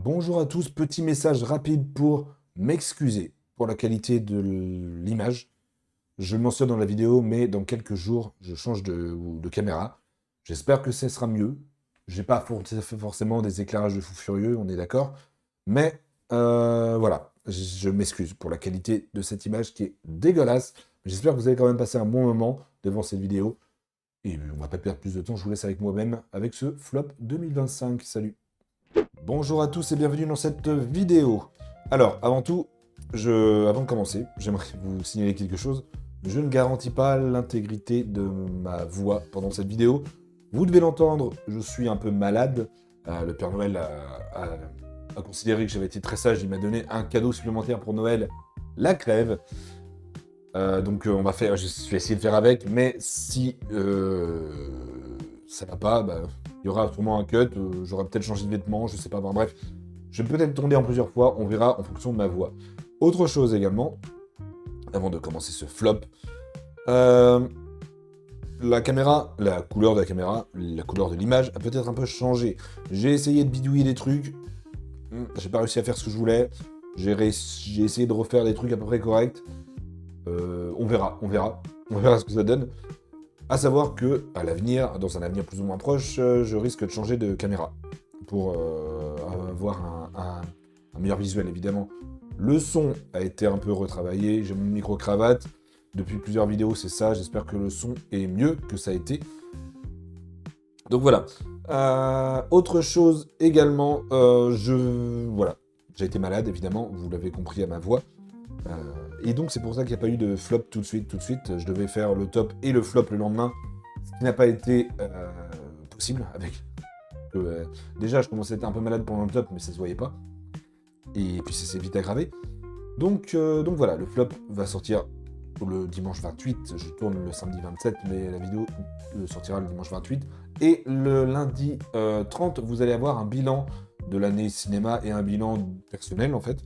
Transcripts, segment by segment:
Bonjour à tous, petit message rapide pour m'excuser pour la qualité de l'image. Je le mentionne dans la vidéo, mais dans quelques jours, je change de caméra. J'espère que ce sera mieux. J'ai pas forcément des éclairages de fou furieux, on est d'accord. Mais voilà, je m'excuse pour la qualité de cette image qui est dégueulasse. J'espère que vous avez quand même passé un bon moment devant cette vidéo. Et on va pas perdre plus de temps, je vous laisse avec moi-même avec ce flop 2025. Salut! Bonjour à tous et bienvenue dans cette vidéo. Alors, avant tout, avant de commencer, j'aimerais vous signaler quelque chose. Je ne garantis pas l'intégrité de ma voix pendant cette vidéo. Vous devez l'entendre, je suis un peu malade. Le Père Noël a considéré que j'avais été très sage, il m'a donné un cadeau supplémentaire pour Noël, la crève. Donc je vais essayer de faire avec, mais si ça va pas, il y aura sûrement un cut, j'aurai peut-être changé de vêtements, je sais pas, bref. Je vais peut-être tourner en plusieurs fois, on verra en fonction de ma voix. Autre chose également, avant de commencer ce flop, la caméra, la couleur de la caméra, la couleur de l'image a peut-être un peu changé. J'ai essayé de bidouiller des trucs, j'ai pas réussi à faire ce que je voulais, j'ai essayé de refaire des trucs à peu près corrects. On verra ce que ça donne. À savoir que, à l'avenir, dans un avenir plus ou moins proche, je risque de changer de caméra pour avoir un meilleur visuel, évidemment. Le son a été un peu retravaillé, j'ai mon micro-cravate. Depuis plusieurs vidéos, c'est ça. J'espère que le son est mieux que ça a été. Donc voilà. Autre chose également, voilà. J'ai été malade, évidemment, vous l'avez compris à ma voix. Et donc c'est pour ça qu'il n'y a pas eu de flop tout de suite. Je devais faire le top et le flop le lendemain, ce qui n'a pas été possible avec. Déjà je commençais à être un peu malade pendant le top, mais ça se voyait pas. Et puis ça s'est vite aggravé. Donc voilà, le flop va sortir le dimanche 28. Je tourne le samedi 27, mais la vidéo sortira le dimanche 28. Et le lundi 30, vous allez avoir un bilan de l'année cinéma et un bilan personnel en fait.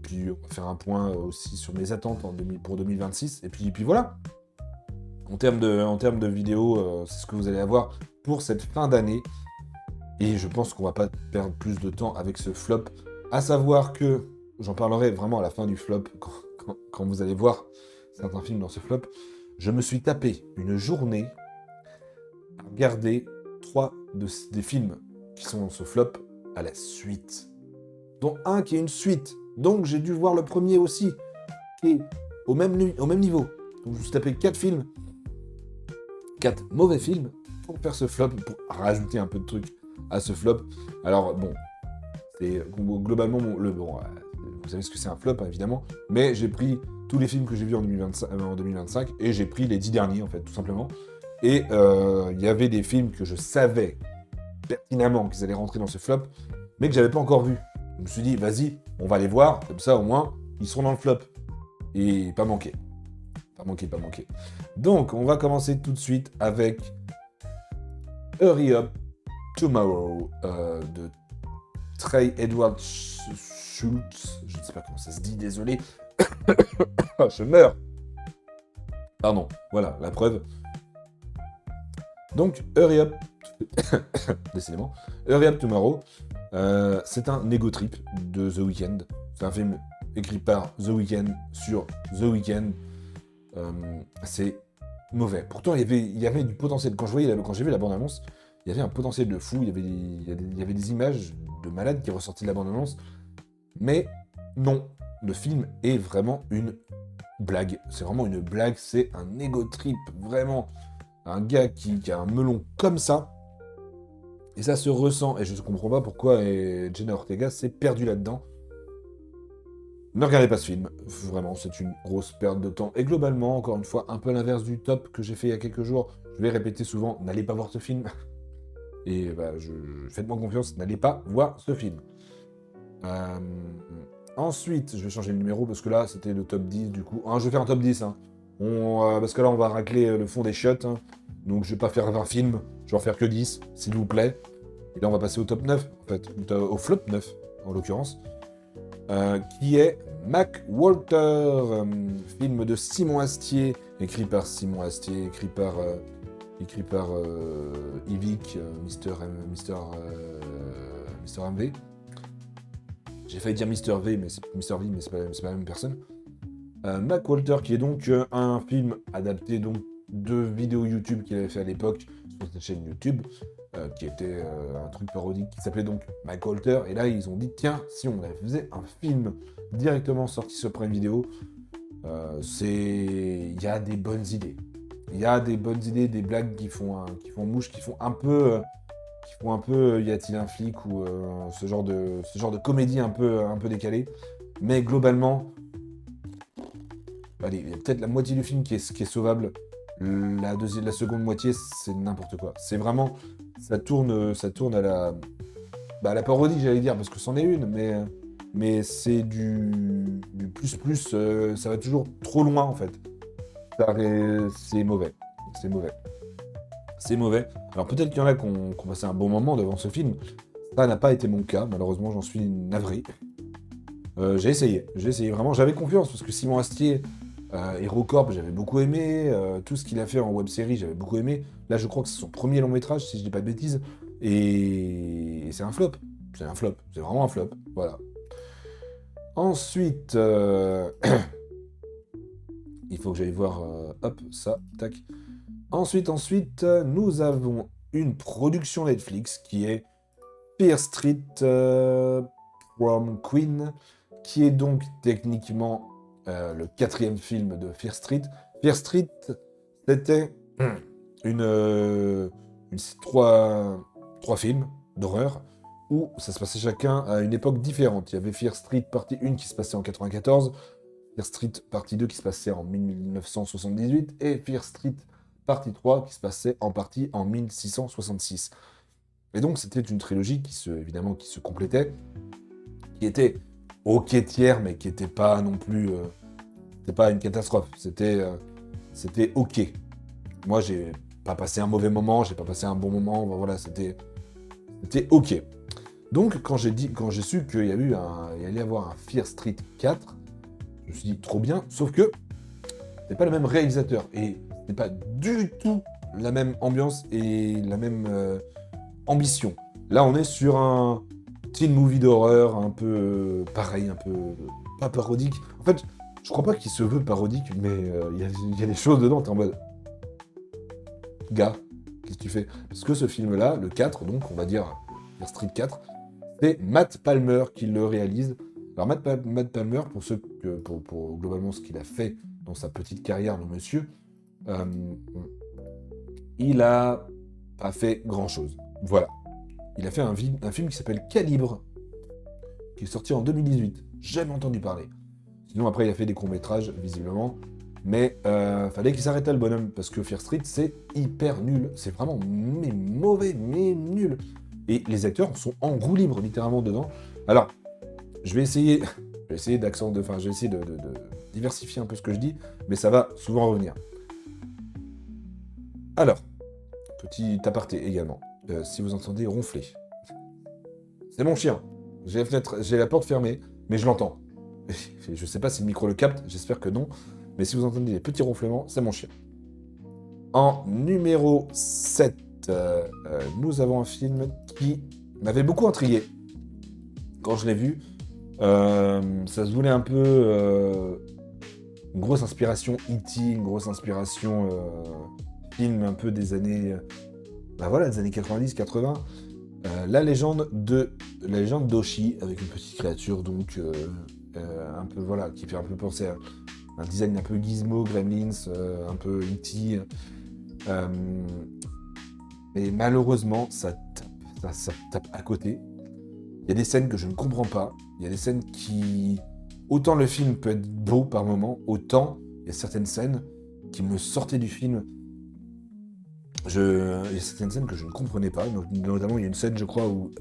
Puis on va faire un point aussi sur mes attentes pour 2026. Et puis voilà. En termes de vidéos, c'est ce que vous allez avoir pour cette fin d'année. Et je pense qu'on va pas perdre plus de temps avec ce flop. À savoir que, j'en parlerai vraiment à la fin du flop, quand vous allez voir certains films dans ce flop, je me suis tapé une journée à regarder 3 des films qui sont dans ce flop à la suite. Dont un qui est une suite. Donc j'ai dû voir le premier aussi, qui est au même niveau. Donc je me suis tapé 4 films, 4 mauvais films, pour faire ce flop, pour rajouter un peu de trucs à ce flop. Alors bon, c'est globalement, vous savez ce que c'est un flop, hein, évidemment, mais j'ai pris tous les films que j'ai vus en 2025, et j'ai pris les 10 derniers, en fait, tout simplement. Et il y avait des films que je savais pertinemment qu'ils allaient rentrer dans ce flop, mais que j'avais pas encore vus. Je me suis dit, vas-y, on va les voir, comme ça au moins, ils seront dans le flop. Et pas manquer. Pas manquer. Donc, on va commencer tout de suite avec Hurry Up Tomorrow de Trey Edward Schultz. Je ne sais pas comment ça se dit, désolé. Je meurs. Pardon, voilà, la preuve. Donc, Hurry Up, décidément, Hurry Up Tomorrow, c'est un ego trip de The Weeknd. C'est un film écrit par The Weeknd sur The Weeknd. C'est mauvais. Pourtant, il y avait du potentiel. Quand j'ai vu la bande-annonce, il y avait un potentiel de fou. Il y avait des images de malades qui ressortaient de la bande-annonce. Mais non, le film est vraiment une blague. C'est vraiment une blague. C'est un ego trip, vraiment. Un gars qui a un melon comme ça. Et ça se ressent, et je ne comprends pas pourquoi Jenna Ortega s'est perdue là-dedans. Ne regardez pas ce film, vraiment, c'est une grosse perte de temps. Et globalement, encore une fois, un peu l'inverse du top que j'ai fait il y a quelques jours. Je vais répéter souvent, n'allez pas voir ce film. Et faites-moi confiance, n'allez pas voir ce film. Ensuite, je vais changer le numéro, parce que là, c'était le top 10, du coup. Je vais faire un top 10, hein. Parce que là, on va racler le fond des chiottes, hein. Donc, je vais pas faire 20 films, je vais en faire que 10, s'il vous plaît. Et là, on va passer au top 9, en fait, au flop 9, en l'occurrence, qui est Mac Walter, film de Simon Astier, écrit par Simon Astier, écrit par Yvick, Mister MV. J'ai failli dire Mr. V, mais c'est Mr. V, mais c'est pas la même personne. Mac Walter, qui est donc un film adapté donc de vidéos YouTube qu'il avait fait à l'époque sur cette chaîne YouTube, qui était un truc parodique qui s'appelait donc Mac Walter. Et là, ils ont dit, tiens, si on faisait un film directement sorti sur Prime Video, il y a des bonnes idées. Il y a des bonnes idées, des blagues qui font mouche, qui font un peu, y a-t-il un flic ou ce genre de comédie un peu décalée. Mais globalement, allez, il y a peut-être la moitié du film qui est sauvable. La seconde moitié, c'est n'importe quoi. C'est vraiment, ça tourne à la parodie, j'allais dire, parce que c'en est une, mais c'est du plus, ça va toujours trop loin en fait. C'est mauvais. C'est mauvais. C'est mauvais. Alors peut-être qu'il y en a qui ont passé un bon moment devant ce film. Ça n'a pas été mon cas, malheureusement, j'en suis navré. J'ai essayé vraiment. J'avais confiance parce que Simon Astier, HeroCorp, j'avais beaucoup aimé. Tout ce qu'il a fait en web-série, j'avais beaucoup aimé. Là, je crois que c'est son premier long métrage, si je dis pas de bêtises. Et c'est un flop. C'est un flop. C'est vraiment un flop. Voilà. Ensuite, il faut que j'aille voir. Hop, ça, tac. Ensuite, nous avons une production Netflix qui est Fear Street Prom Queen, qui est donc techniquement le 4e film de Fear Street. Fear Street, c'était trois films d'horreur où ça se passait chacun à une époque différente. Il y avait Fear Street partie 1 qui se passait en 94, Fear Street partie 2 qui se passait en 1978 et Fear Street partie 3 qui se passait en partie en 1666. Et donc c'était une trilogie évidemment qui se complétait, qui était ok tiers, mais qui n'était pas non plus... c'était pas une catastrophe, c'était ok. Moi, j'ai pas passé un mauvais moment, j'ai pas passé un bon moment, voilà, c'était ok. Donc quand j'ai su qu'il y allait y avoir un Fear Street 4, je me suis dit trop bien, sauf que c'est pas le même réalisateur, et c'est pas du tout la même ambiance et la même ambition. Là, on est sur un teen movie d'horreur un peu pareil, un peu pas parodique. En fait, je crois pas qu'il se veut parodique, mais il y a des choses dedans, t'es en mode... Gars, qu'est-ce que tu fais? Parce que ce film-là, le 4, donc, on va dire Fear Street 4, c'est Matt Palmer qui le réalise. Alors, Matt Palmer, pour globalement ce qu'il a fait dans sa petite carrière, le monsieur, il a pas fait grand-chose. Voilà. Il a fait un film qui s'appelle Calibre, qui est sorti en 2018. Jamais entendu parler. Sinon, après, il a fait des courts-métrages, visiblement. Mais fallait qu'il s'arrête là, le bonhomme, parce que Fear Street, c'est hyper nul. C'est vraiment mauvais, mais nul. Et les acteurs sont en roue libre, littéralement, dedans. Alors, je vais essayer de diversifier un peu ce que je dis, mais ça va souvent revenir. Alors, petit aparté également. Si vous entendez ronfler, c'est mon chien. J'ai la porte fermée, mais je l'entends. Je sais pas si le micro le capte, j'espère que non. Mais si vous entendez des petits ronflements, c'est mon chien. En numéro 7, nous avons un film qui m'avait beaucoup intrigué quand je l'ai vu. Ça se voulait un peu une grosse inspiration E.T., une grosse inspiration film un peu des années... des années 90-80. La légende d'Oshi, avec une petite créature, donc, un peu, voilà, qui fait un peu penser à un design un peu Gizmo, Gremlins, un peu E.T. Mais malheureusement, ça tape à côté. Il y a des scènes que je ne comprends pas. Il y a des scènes qui... Autant le film peut être beau par moment, autant il y a certaines scènes qui me sortaient du film. Il y a certaines scènes que je ne comprenais pas. Notamment, il y a une scène, je crois, où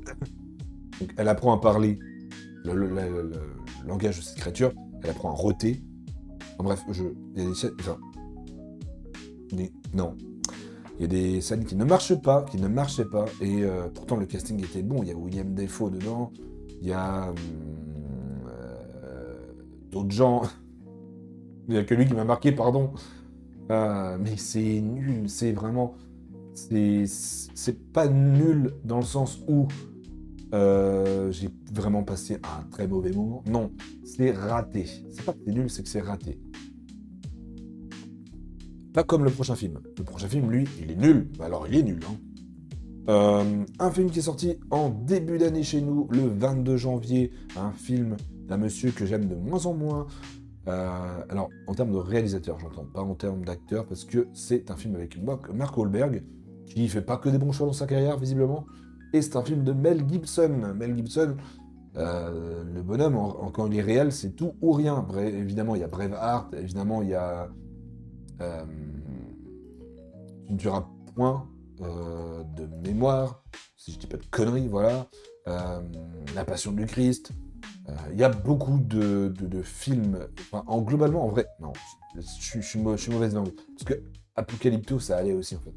donc, elle apprend à parler le langage de cette créature. Elle apprend à rôter. En bref, il y a des scènes... Enfin... Non. Il y a des scènes qui ne marchaient pas, et pourtant le casting était bon. Il y a William Dafoe dedans, il y a d'autres gens. Il n'y a que lui qui m'a marqué, pardon. Mais c'est nul, c'est vraiment... C'est pas nul dans le sens où J'ai vraiment passé un très mauvais moment. Non, c'est raté. C'est pas que c'est nul, c'est que c'est raté. Pas comme le prochain film. Le prochain film, lui, il est nul. Bah alors, il est nul. Hein. Un film qui est sorti en début d'année chez nous, le 22 janvier. Un film d'un monsieur que j'aime de moins en moins. Alors, en termes de réalisateur, j'entends, pas en termes d'acteur, parce que c'est un film avec Mark Wahlberg, qui fait pas que des bons choix dans sa carrière, visiblement. Et c'est un film de Mel Gibson. Mel Gibson, le bonhomme, quand il est réel, c'est tout ou rien. Évidemment, il y a Braveheart, évidemment, il y a... Tu ne tueras point de mémoire, si je dis pas de conneries, voilà. La Passion du Christ. Il y a beaucoup de films, enfin, globalement, en vrai, non, je suis mauvaise langue. Parce que Apocalypto, ça allait aussi, en fait.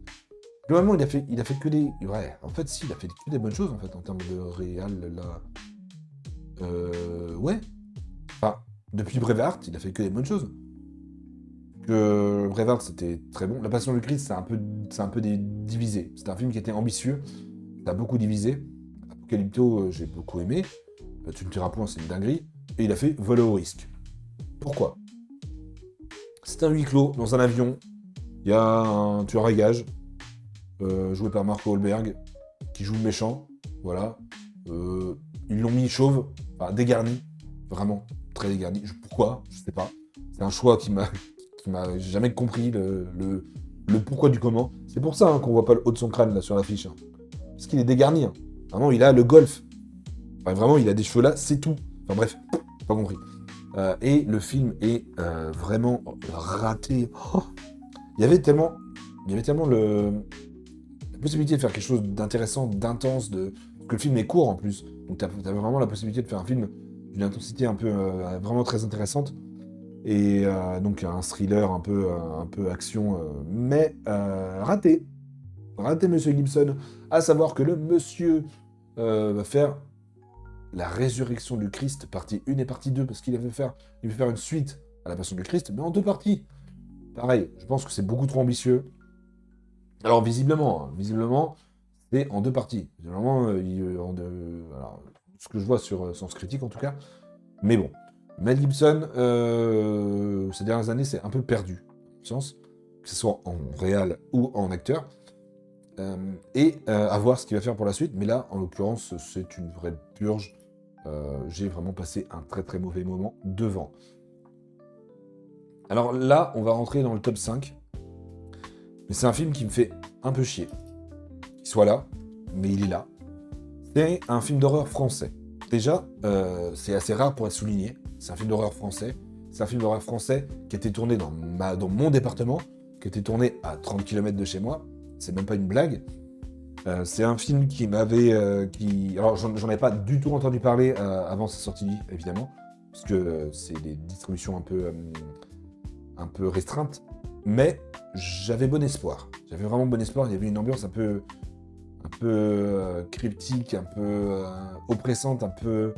Globalement, il a fait que des... Ouais, en fait, si, il a fait que des bonnes choses, en fait, en termes de réal, là. Ouais. Enfin, depuis Braveheart, il a fait que des bonnes choses. Que Braveheart, c'était très bon. La Passion du Christ, c'est un peu divisé. C'est un film qui était ambitieux, ça a beaucoup divisé. Apocalypto, j'ai beaucoup aimé. Tu me diras point, c'est une dinguerie. Et il a fait Vol au risque. Pourquoi? C'est un huis clos dans un avion. Il y a un tueur à gages, joué par Mark Wahlberg, qui joue le méchant. Voilà. Ils l'ont mis chauve, enfin dégarni. Vraiment, très dégarni. Pourquoi? Je sais pas. C'est un choix qui m'a j'ai jamais compris le pourquoi du comment. C'est pour ça hein, qu'on voit pas le haut de son crâne là sur l'affiche. Hein. Parce qu'il est dégarni. Hein. Vraiment, il a le golf. Enfin, vraiment, il a des cheveux là, c'est tout. Enfin bref, pas compris. Et le film est vraiment raté. Oh, il y avait tellement la possibilité de faire quelque chose d'intéressant, d'intense, que le film est court en plus. Donc t'avais vraiment la possibilité de faire un film d'une intensité un peu vraiment très intéressante. Et donc un thriller un peu action, mais raté. Raté, monsieur Gibson. À savoir que le monsieur va faire la résurrection du Christ, partie 1 et partie 2, parce il veut faire une suite à la Passion du Christ, mais en 2 parties. Pareil, je pense que c'est beaucoup trop ambitieux. Alors, visiblement, c'est en 2 parties. Visiblement, alors, ce que je vois sur Sens Critique, en tout cas. Mais bon, Mel Gibson, ces dernières années, c'est un peu perdu, que ce soit en réal ou en acteur. Et à voir ce qu'il va faire pour la suite. Mais là, en l'occurrence, c'est une vraie purge. J'ai vraiment passé un très très mauvais moment devant. Alors là, on va rentrer dans le top 5. Mais c'est un film qui me fait un peu chier. Qu'il soit là, mais il est là. C'est un film d'horreur français. Déjà, c'est assez rare pour être souligné. C'est un film d'horreur français. C'est un film d'horreur français qui a été tourné dans mon département, qui a été tourné à 30 km de chez moi. C'est même pas une blague. C'est un film qui m'avait... Alors, j'en avais pas du tout entendu parler avant sa sortie, évidemment, parce que c'est des distributions un peu restreintes. Mais j'avais bon espoir. J'avais vraiment bon espoir. Il y avait une ambiance un peu cryptique, un peu oppressante, un peu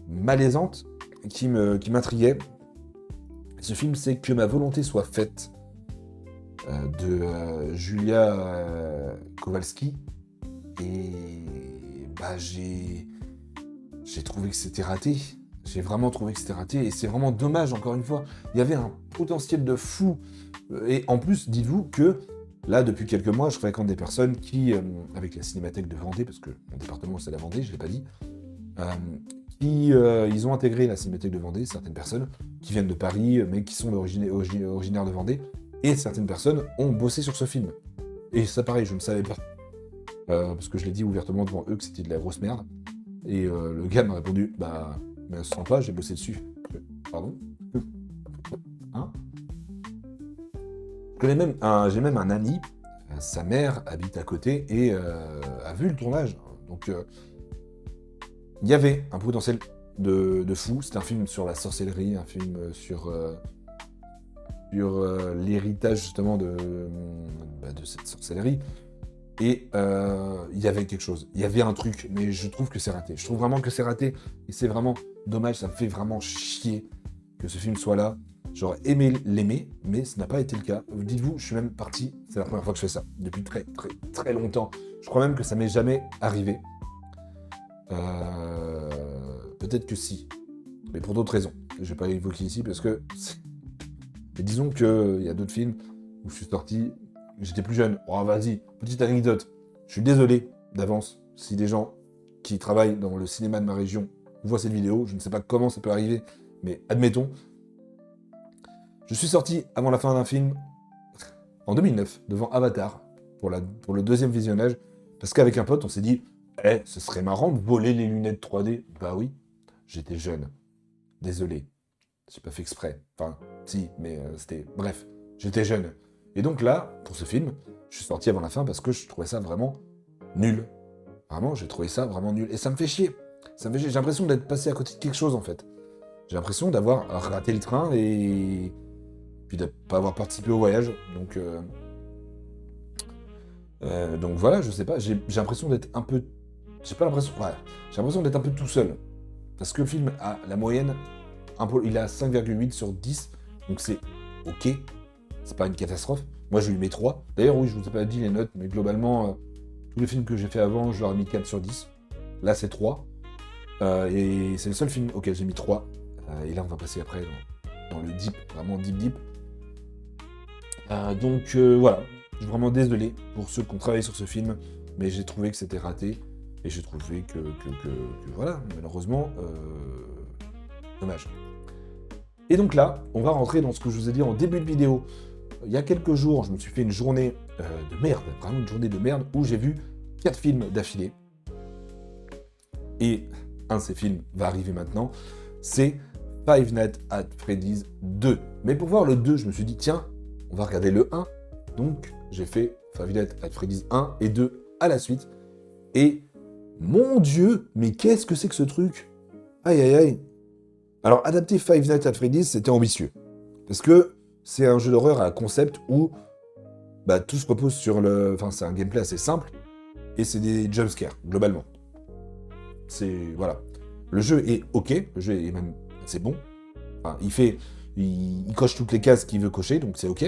malaisante, qui m'intriguait. Ce film, c'est Que ma volonté soit faite, de Julia Kowalski. Et bah, j'ai trouvé que c'était raté. J'ai vraiment trouvé que c'était raté. Et c'est vraiment dommage, encore une fois. Il y avait un potentiel de fou. Et en plus, dites-vous que là, depuis quelques mois, je fréquente des personnes qui, avec la Cinémathèque de Vendée, parce que mon département c'est la Vendée, je ne l'ai pas dit, ils ont intégré la Cinémathèque de Vendée, certaines personnes qui viennent de Paris, mais qui sont originaires de Vendée, et certaines personnes ont bossé sur ce film. Et ça, pareil, je ne savais pas, parce que je l'ai dit ouvertement devant eux que c'était de la grosse merde. Et le gars m'a répondu, bah, mais sans pas, j'ai bossé dessus. Pardon? Hein? J'ai même un ami, sa mère habite à côté et a vu le tournage. Donc, il y avait un potentiel de fou. C'est un film sur la sorcellerie, un film sur l'héritage justement de cette sorcellerie. Et il y avait quelque chose, il y avait un truc, mais je trouve que c'est raté. Je trouve vraiment que c'est raté, et c'est vraiment dommage, ça me fait vraiment chier que ce film soit là. J'aurais aimé l'aimer, mais ce n'a pas été le cas. Dites-vous, je suis même parti, c'est la première fois que je fais ça, depuis très très très longtemps. Je crois même que ça m'est jamais arrivé. Peut-être que si, mais pour d'autres raisons. Je vais pas l'évoquer ici parce que... Et disons qu'il y a d'autres films où je suis sorti, j'étais plus jeune. Oh, vas-y, petite anecdote. Je suis désolé d'avance si des gens qui travaillent dans le cinéma de ma région voient cette vidéo. Je ne sais pas comment ça peut arriver, mais admettons. Je suis sorti avant la fin d'un film en 2009 devant Avatar pour le deuxième visionnage parce qu'avec un pote, on s'est dit ce serait marrant de voler les lunettes 3D. Bah oui, j'étais jeune. Désolé. J'ai pas fait exprès. Enfin, si, mais c'était... Bref, j'étais jeune. Et donc là, pour ce film, je suis sorti avant la fin parce que je trouvais ça vraiment nul. Vraiment, j'ai trouvé ça vraiment nul. Et ça me fait chier. Ça me fait chier. J'ai l'impression d'être passé à côté de quelque chose, en fait. J'ai l'impression d'avoir raté le train et... puis de pas avoir participé au voyage. Donc voilà, je sais pas. J'ai l'impression d'être un peu... J'ai pas l'impression... Ouais. J'ai l'impression d'être un peu tout seul. Parce que le film a la moyenne... Il a 5,8 sur 10, donc c'est ok, c'est pas une catastrophe. Moi je lui mets 3. D'ailleurs oui, je vous ai pas dit les notes, mais globalement, tous les films que j'ai fait avant, je leur ai mis 4 sur 10. Là c'est 3. Et c'est le seul film auquel j'ai mis 3. Et là on va passer après dans le deep, vraiment deep. Donc voilà, je suis vraiment désolé pour ceux qui ont travaillé sur ce film, mais j'ai trouvé que c'était raté. Et j'ai trouvé que voilà, malheureusement, dommage. Et donc là, on va rentrer dans ce que je vous ai dit en début de vidéo. Il y a quelques jours, je me suis fait une journée de merde, vraiment une journée de merde, où j'ai vu 4 films d'affilée. Et un de ces films va arriver maintenant, c'est Five Nights at Freddy's 2. Mais pour voir le 2, je me suis dit, tiens, on va regarder le 1. Donc, j'ai fait Five Nights at Freddy's 1 et 2 à la suite. Et, mon Dieu, mais qu'est-ce que c'est que ce truc? Aïe, aïe, aïe. Alors, adapter Five Nights at Freddy's, c'était ambitieux. Parce que c'est un jeu d'horreur à concept où tout se repose sur le... Enfin, c'est un gameplay assez simple, et c'est des jumpscares, globalement. C'est... Voilà. Le jeu est ok, le jeu est même assez bon. Enfin, il coche toutes les cases qu'il veut cocher, donc c'est ok.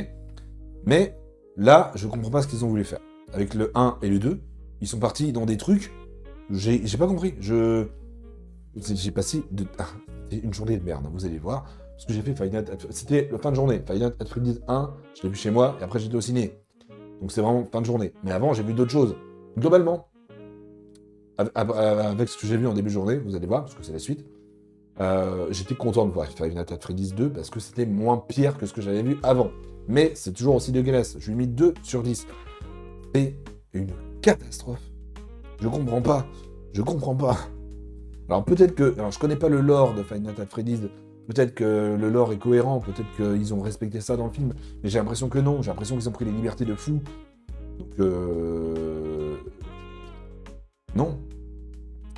Mais, là, je comprends pas ce qu'ils ont voulu faire. Avec le 1 et le 2, ils sont partis dans des trucs... J'ai pas compris. J'ai passé une journée de merde, vous allez voir. Parce que j'ai fait Five Nights at... C'était la fin de journée. Five Nights at Freddy's 1, je l'ai vu chez moi, et après j'étais au ciné. Donc c'est vraiment fin de journée. Mais avant, j'ai vu d'autres choses. Globalement, avec ce que j'ai vu en début de journée, vous allez voir, parce que c'est la suite, j'étais content de voir Five Nights at Freddy's 2, parce que c'était moins pire que ce que j'avais vu avant. Mais c'est toujours aussi dégueulasse. Je lui ai mis 2 sur 10. C'est une catastrophe. Je comprends pas. Alors peut-être que... Alors je connais pas le lore de Five Nights at Freddy's. Peut-être que le lore est cohérent. Peut-être qu'ils ont respecté ça dans le film. Mais j'ai l'impression que non. J'ai l'impression qu'ils ont pris les libertés de fou. Donc non.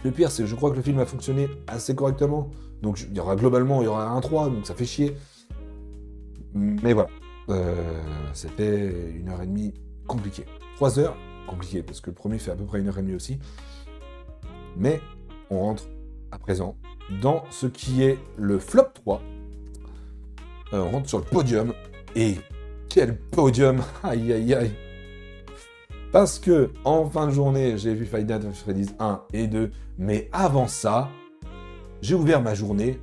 Le pire, c'est que je crois que le film a fonctionné assez correctement. Donc il y aura un 3. Donc ça fait chier. Mais voilà. C'était 1h30 compliqué. 3 heures compliqué. Parce que le premier fait à peu près 1h30 aussi. Mais on rentre à présent dans ce qui est le flop 3. On rentre sur le podium. Et quel podium! Aïe aïe aïe! Parce que en fin de journée, j'ai vu Five Nights at Freddy's 1 et 2. Mais avant ça, j'ai ouvert ma journée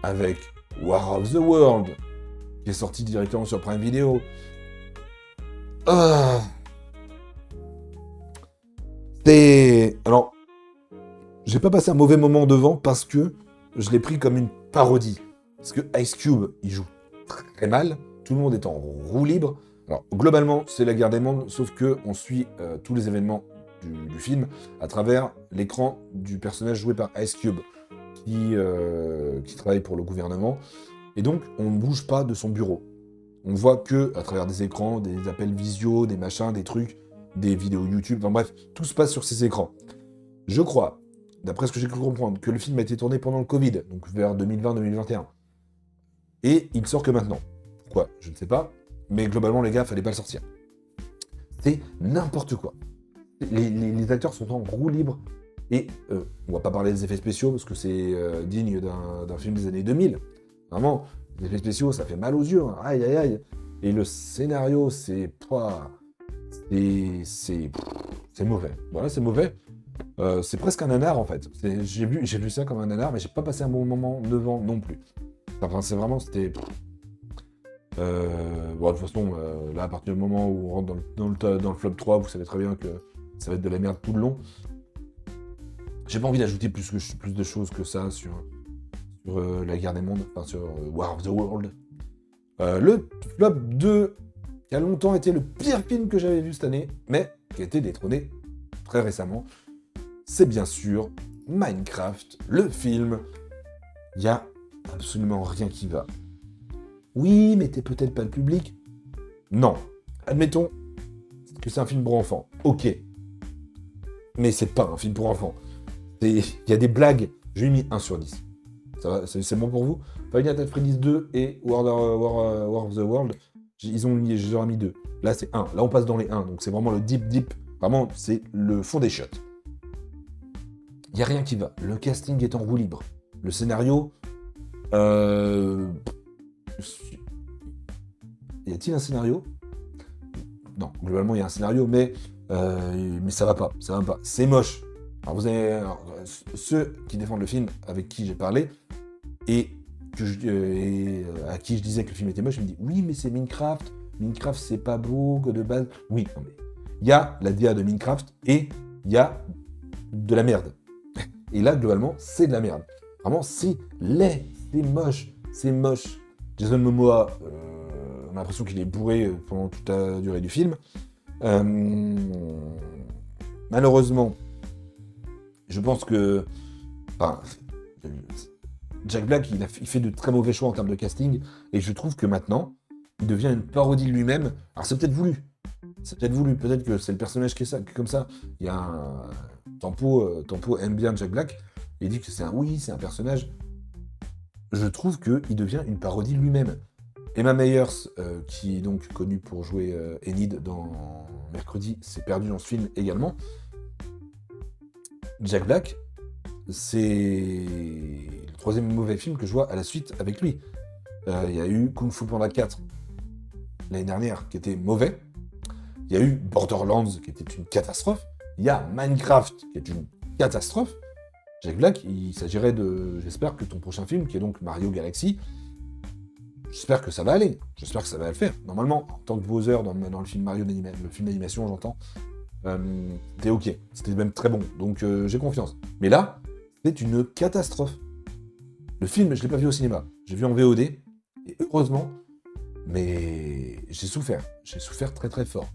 avec War of the World, qui est sorti directement sur Prime Video. Alors, j'ai pas passé un mauvais moment devant parce que je l'ai pris comme une parodie. Parce que Ice Cube, il joue très mal, tout le monde est en roue libre. Alors, globalement, c'est la guerre des mondes, sauf que on suit tous les événements du film à travers l'écran du personnage joué par Ice Cube, qui travaille pour le gouvernement. Et donc, on ne bouge pas de son bureau. On voit que à travers des écrans, des appels visio, des machins, des trucs, des vidéos YouTube, enfin bref, tout se passe sur ces écrans. Je crois, d'après ce que j'ai cru comprendre, que le film a été tourné pendant le Covid, donc vers 2020-2021. Et il sort que maintenant. Pourquoi? Je ne sais pas. Mais globalement, les gars, fallait pas le sortir. C'est n'importe quoi. Les acteurs sont en roue libre. Et on va pas parler des effets spéciaux, parce que c'est digne d'un film des années 2000. Vraiment, les effets spéciaux, ça fait mal aux yeux. Hein. Aïe, aïe, aïe. Et le scénario, c'est mauvais. Voilà, c'est mauvais. C'est presque un nanar en fait. J'ai vu ça comme un nanar, mais j'ai pas passé un bon moment devant non plus. Enfin, c'est vraiment, c'était. Bon, de toute façon, là, à partir du moment où on rentre dans le flop 3, vous savez très bien que ça va être de la merde tout le long. J'ai pas envie d'ajouter plus de choses que ça sur la guerre des mondes, enfin sur War of the World. Le flop 2, qui a longtemps été le pire film que j'avais vu cette année, mais qui a été détrôné très récemment, c'est bien sûr Minecraft, le film. Il y a absolument rien qui va. Oui, mais t'es peut-être pas le public. Non. Admettons que c'est un film pour enfants. Ok. Mais c'est pas un film pour enfants. Il y a des blagues. Je lui ai mis 1 sur 10. Ça va, c'est bon pour vous? Five Nights at Freddy's 2 et War of the World, je leur ai mis 2. Là, c'est 1. Là, on passe dans les 1. Donc, c'est vraiment le deep. Vraiment, c'est le fond des chiottes. Il n'y a rien qui va. Le casting est en roue libre. Le scénario... Y a-t-il un scénario? Non, globalement, il y a un scénario, mais ça va pas. C'est moche. Alors, ceux qui défendent le film, avec qui j'ai parlé, et à qui je disais que le film était moche, ils me disent oui, mais c'est Minecraft. Minecraft, c'est pas beau que de base. Oui, non, mais il y a la DA de Minecraft et il y a de la merde. Et là, globalement, c'est de la merde. Vraiment, c'est laid, c'est moche. Jason Momoa, on a l'impression qu'il est bourré pendant toute la durée du film. Malheureusement, je pense que... Enfin, Jack Black, il fait de très mauvais choix en termes de casting, et je trouve que maintenant, il devient une parodie de lui-même. Alors c'est peut-être voulu. Peut-être que c'est le personnage qui est comme ça. Il y a un... Tempo aime bien Jack Black, il dit que c'est un personnage. Je trouve qu'il devient une parodie de lui-même. Emma Meyers, qui est donc connue pour jouer Enid dans Mercredi, s'est perdue dans ce film également. Jack Black, c'est le 3e mauvais film que je vois à la suite avec lui. Il y a eu Kung Fu Panda 4 l'année dernière, qui était mauvais. Il y a eu Borderlands, qui était une catastrophe. Il y a Minecraft, qui est une catastrophe. Jack Black, il s'agirait de... J'espère que ton prochain film, qui est donc Mario Galaxy, j'espère que ça va aller. J'espère que ça va le faire. Normalement, en tant que Bowser dans le film Mario, le film d'animation, j'entends, c'était ok. C'était même très bon. Donc j'ai confiance. Mais là, c'est une catastrophe. Le film, je ne l'ai pas vu au cinéma. J'ai vu en VOD. Et heureusement, mais j'ai souffert. J'ai souffert très très fort.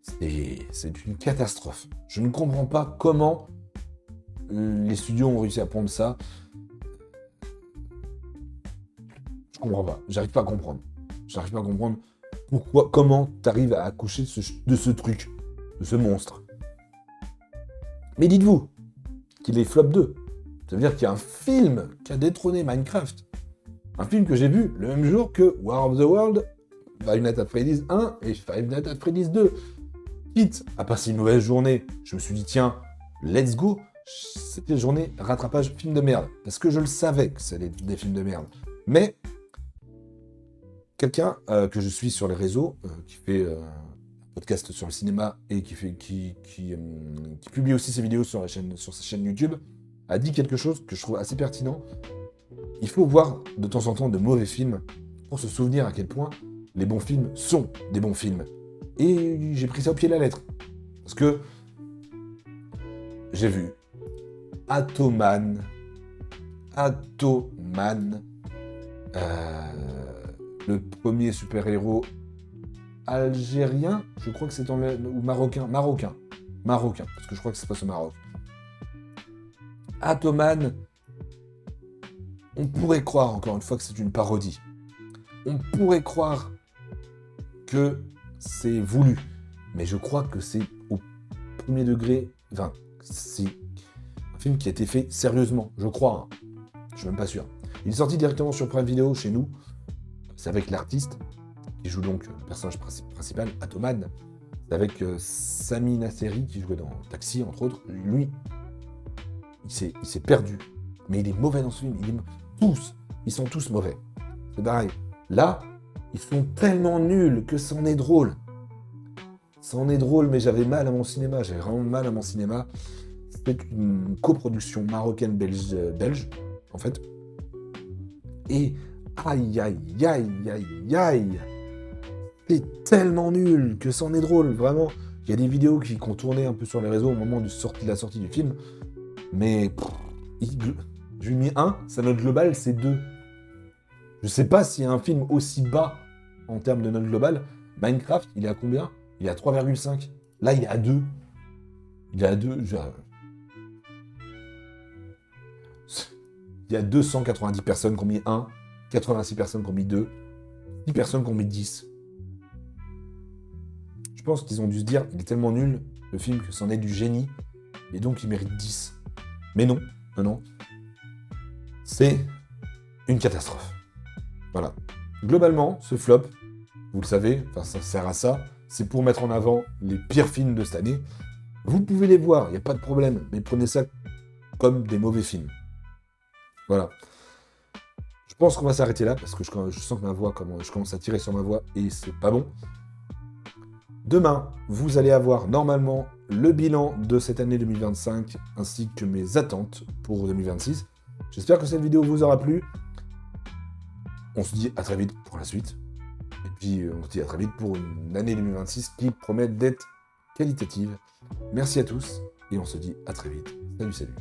C'est une catastrophe. Je ne comprends pas comment les studios ont réussi à prendre ça. Je comprends pas. J'arrive pas à comprendre. Comment t'arrives à accoucher de ce truc, de ce monstre. Mais dites-vous qu'il est flop 2. Ça veut dire qu'il y a un film qui a détrôné Minecraft. Un film que j'ai vu le même jour que War of the World, Five Nights at Freddy's 1 et Five Nights at Freddy's 2. Quitte à passer une mauvaise journée, je me suis dit, tiens, let's go. C'était une journée rattrapage film de merde. Parce que je le savais que c'était des films de merde. Mais, quelqu'un que je suis sur les réseaux, qui fait un podcast sur le cinéma et qui publie aussi ses vidéos sur sa chaîne YouTube, a dit quelque chose que je trouve assez pertinent. Il faut voir de temps en temps de mauvais films pour se souvenir à quel point les bons films sont des bons films. Et j'ai pris ça au pied de la lettre. Parce que j'ai vu Atoman, le premier super-héros algérien, je crois que c'est ou marocain, parce que je crois que c'est pas au Maroc. Atoman, on pourrait croire encore une fois que c'est une parodie. On pourrait croire que c'est voulu, mais je crois que c'est au premier degré, enfin, c'est un film qui a été fait sérieusement, je crois, hein. Je suis même pas sûr. Il est sorti directement sur Prime Video chez nous, c'est avec l'artiste, qui joue donc le personnage principal, Atoman, c'est avec Sami Nasseri, qui jouait dans Taxi, entre autres. Lui, il s'est perdu, mais il est mauvais dans ce film, ils sont tous mauvais. C'est pareil. Là, ils sont tellement nuls que c'en est drôle. Mais j'avais mal à mon cinéma. J'avais vraiment mal à mon cinéma. C'est une coproduction marocaine-belge, en fait. Et aïe, aïe, aïe, aïe, aïe. C'est tellement nul que c'en est drôle, vraiment. Il y a des vidéos qui ont tourné un peu sur les réseaux au moment de la sortie du film. Mais je lui ai mis 1, sa note globale, c'est 2. Je sais pas s'il y a un film aussi bas en termes de note globale. Minecraft, il est à combien? Il est à 3,5. Là, il est à 2. Il est à 2. Il y a 290 personnes qui ont mis 1, 86 personnes qui ont mis 2, 10 personnes qui ont mis 10. Je pense qu'ils ont dû se dire, il est tellement nul, le film, que c'en est du génie, et donc il mérite 10. Mais non, non. C'est une catastrophe. Voilà. Globalement, ce flop, vous le savez, enfin ça sert à ça, c'est pour mettre en avant les pires films de cette année. Vous pouvez les voir, il n'y a pas de problème, mais prenez ça comme des mauvais films. Voilà. Je pense qu'on va s'arrêter là, parce que je sens que je commence à tirer sur ma voix, et c'est pas bon. Demain, vous allez avoir normalement le bilan de cette année 2025, ainsi que mes attentes pour 2026. J'espère que cette vidéo vous aura plu. On se dit à très vite pour la suite. Et puis, on se dit à très vite pour une année 2026 qui promet d'être qualitative. Merci à tous, et on se dit à très vite. Salut, salut.